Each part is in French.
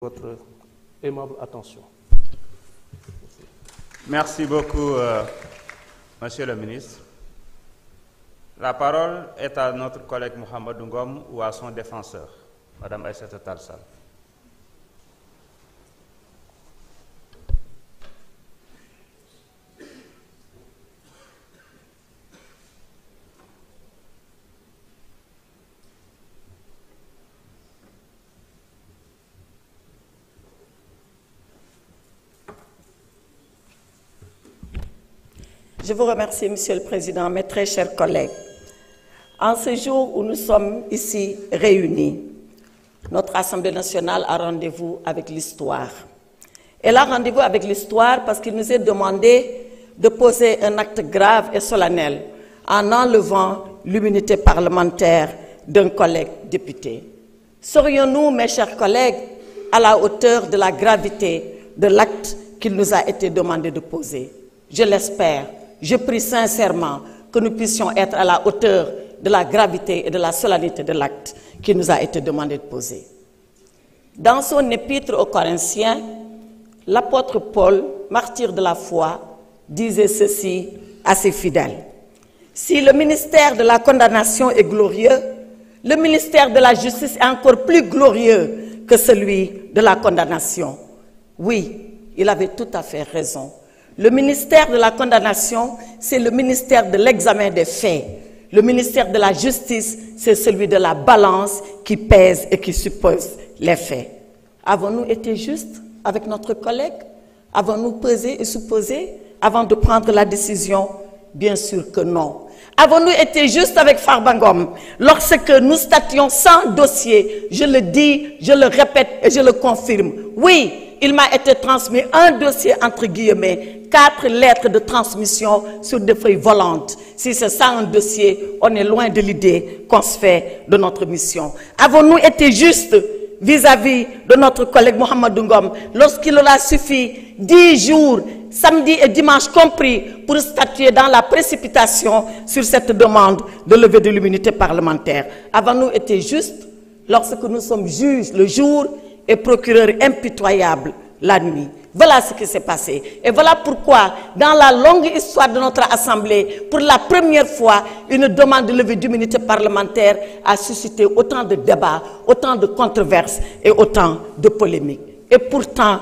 Votre aimable attention. Merci beaucoup, Monsieur le ministre. La parole est à notre collègue Mohamed Ngom ou à son défenseur, Madame Aïssata Tall Sall. Je vous remercie, Monsieur le Président, mes très chers collègues. En ce jour où nous sommes ici réunis, notre Assemblée nationale a rendez-vous avec l'histoire. Elle a rendez-vous avec l'histoire parce qu'il nous est demandé de poser un acte grave et solennel en enlevant l'immunité parlementaire d'un collègue député. Serions-nous, mes chers collègues, à la hauteur de la gravité de l'acte qu'il nous a été demandé de poser? Je l'espère. Je prie sincèrement que nous puissions être à la hauteur de la gravité et de la solennité de l'acte qui nous a été demandé de poser. Dans son épître aux Corinthiens, l'apôtre Paul, martyr de la foi, disait ceci à ses fidèles. Si le ministère de la condamnation est glorieux, le ministère de la justice est encore plus glorieux que celui de la condamnation. Oui, il avait tout à fait raison. Le ministère de la condamnation, c'est le ministère de l'examen des faits. Le ministère de la justice, c'est celui de la balance qui pèse et qui suppose les faits. Avons-nous été justes avec notre collègue? Avons-nous pesé et supposé avant de prendre la décision? Bien sûr que non. Avons-nous été justes avec Farba Ngom lorsque nous stations sans dossier? Je le dis, je le répète et je le confirme. Oui, il m'a été transmis un dossier entre guillemets, 4 lettres de transmission sur des feuilles volantes. Si c'est ça un dossier, on est loin de l'idée qu'on se fait de notre mission. Avons-nous été justes vis-à-vis de notre collègue Mohamed Ngom lorsqu'il leur a suffi 10 jours, samedi et dimanche compris, pour statuer dans la précipitation sur cette demande de levée de l'immunité parlementaire? Avons-nous été justes lorsque nous sommes juges le jour et procureurs impitoyables la nuit? Voilà ce qui s'est passé. Et voilà pourquoi, dans la longue histoire de notre Assemblée, pour la première fois, une demande de levée d'immunité parlementaire a suscité autant de débats, autant de controverses et autant de polémiques. Et pourtant,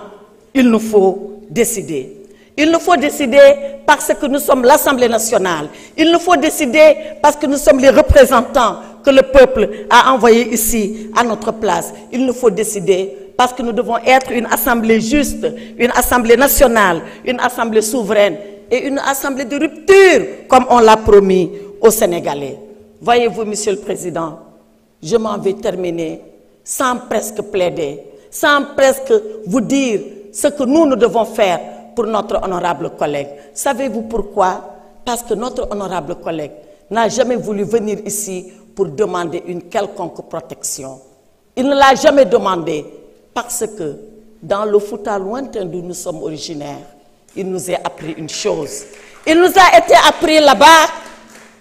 il nous faut décider. Il nous faut décider parce que nous sommes l'Assemblée nationale. Il nous faut décider parce que nous sommes les représentants que le peuple a envoyés ici à notre place. Il nous faut décider parce que nous devons être une assemblée juste, une assemblée nationale, une assemblée souveraine et une assemblée de rupture, comme on l'a promis aux Sénégalais. Voyez-vous, Monsieur le Président, je m'en vais terminer sans presque plaider, sans presque vous dire ce que nous devons faire pour notre honorable collègue. Savez-vous pourquoi? Parce que notre honorable collègue n'a jamais voulu venir ici pour demander une quelconque protection. Il ne l'a jamais demandé. Parce que dans le Fouta lointain d'où nous sommes originaires, il nous a appris une chose. Il nous a été appris là-bas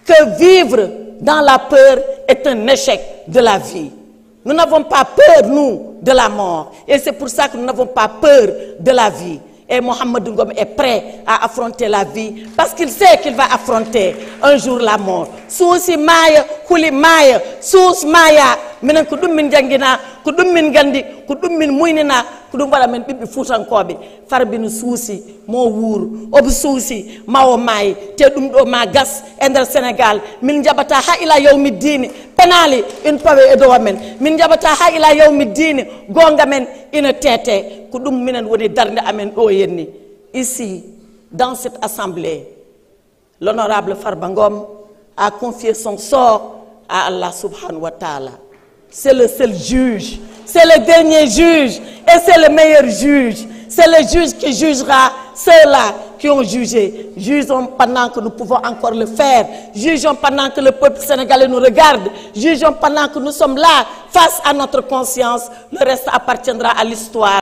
que vivre dans la peur est un échec de la vie. Nous n'avons pas peur, nous, de la mort. Et c'est pour ça que nous n'avons pas peur de la vie. Et Mohamed Ngom est prêt à affronter la vie parce qu'il sait qu'il va affronter un jour la mort. Sousi maya, huli maya, sous maya, minen ko dum min jangina, ko dum min gandi, ko dum min muynina, ko dum wala men bibbi futankobe. Farbinu sousi mo wuur, obu sousi mawo may, te dum do ma gas ender Sénégal, min jabata ha ila yawmi dini, penali in pawe e do men, min jabata ha ila yawmi dini, gonga men ina tete. Ici, dans cette assemblée, l'honorable Farba Ngom a confié son sort à Allah subhanahu wa ta'ala. C'est le seul juge, c'est le dernier juge et c'est le meilleur juge. C'est le juge qui jugera ceux-là qui ont jugé. Jugeons pendant que nous pouvons encore le faire. Jugeons pendant que le peuple sénégalais nous regarde. Jugeons pendant que nous sommes là face à notre conscience. Le reste appartiendra à l'histoire.